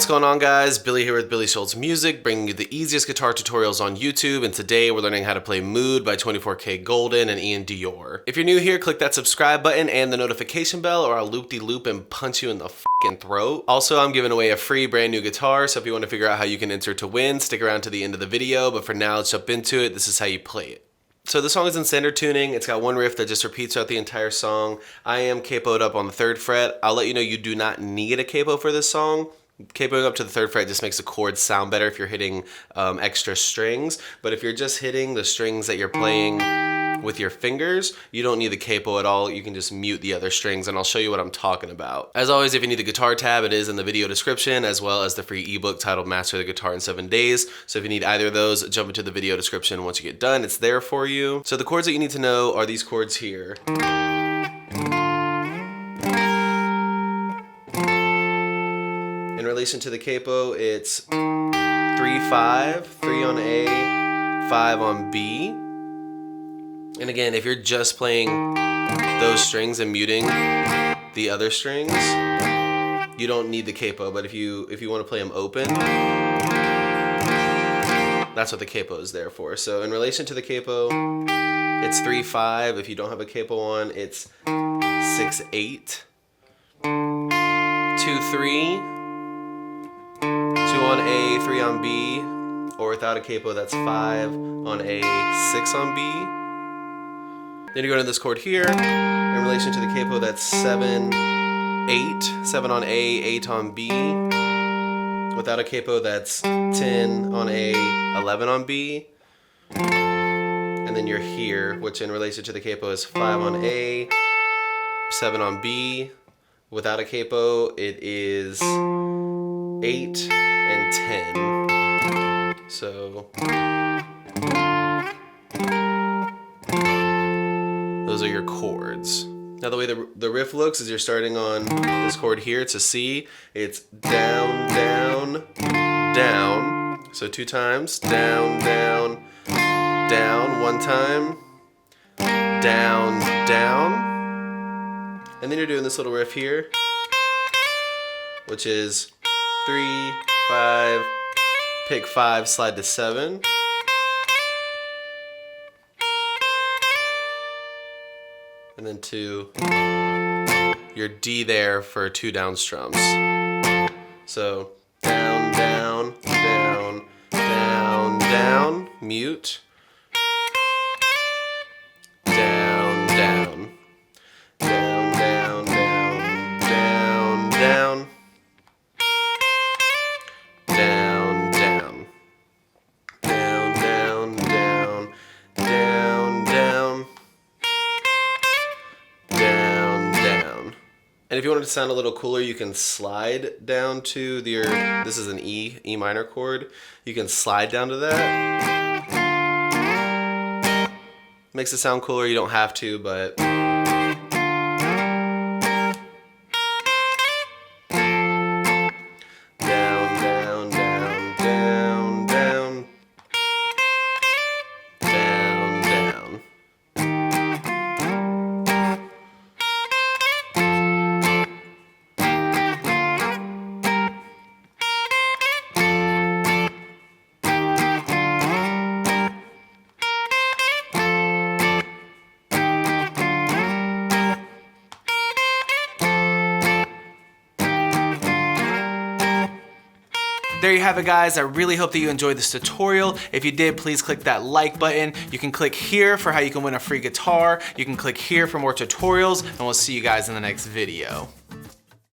What's going on, guys? Billy here with Billy Schultz Music, bringing you the easiest guitar tutorials on YouTube, and today we're learning how to play Mood by 24kGoldn and Iann Dior. If you're new here, click that subscribe button and the notification bell, or I'll loop-de-loop and punch you in the f***ing throat. Also, I'm giving away a free brand new guitar, so if you want to figure out how you can enter to win, stick around to the end of the video, but for now, let's jump into it. This is how you play it. So the song is in standard tuning. It's got one riff that just repeats throughout the entire song. I am capoed up on the 3rd fret. I'll let you know you do not need a capo for this song. Capoing up to the 3rd fret just makes the chords sound better if you're hitting extra strings, but if you're just hitting the strings that you're playing with your fingers, you don't need the capo at all. You can just mute the other strings, and I'll show you what I'm talking about. As always, if you need the guitar tab, it is in the video description, as well as the free ebook titled Master the Guitar in 7 Days. So if you need either of those, jump into the video description. Once you get done, it's there for you. So the chords that you need to know are these chords here. In relation to the capo, it's 3-5, 3 on A, 5 on B. And again, if you're just playing those strings and muting the other strings, you don't need the capo. But if you want to play them open, that's what the capo is there for. So in relation to the capo, it's 3-5. If you don't have a capo on, it's 6-8, 2-3. 2 on A, 3 on B, or without a capo, that's 5 on A, 6 on B. Then you go to this chord here. In relation to the capo, that's 7, 8, 7 on A, 8 on B. Without a capo, that's 10 on A, 11 on B. And then you're here, which in relation to the capo is 5 on A, 7 on B. Without a capo, it is 8 and 10. So those are your chords. Now the way the riff looks is you're starting on this chord here. It's a C. It's down, down, down. So 2 times. Down, down, down. 1 time. Down, down. And then you're doing this little riff here, which is 3, 5, pick 5, slide to 7. And then 2, your D there for 2 down strums. So down, down, down, down, down, mute. Down, down, down, down, down, down, down. And if you want it to sound a little cooler, you can slide down to your, this is an E minor chord. You can slide down to that. Makes it sound cooler, you don't have to, but. There you have it, guys. I really hope that you enjoyed this tutorial. If you did, please click that like button. You can click here for how you can win a free guitar. You can click here for more tutorials, and we'll see you guys in the next video.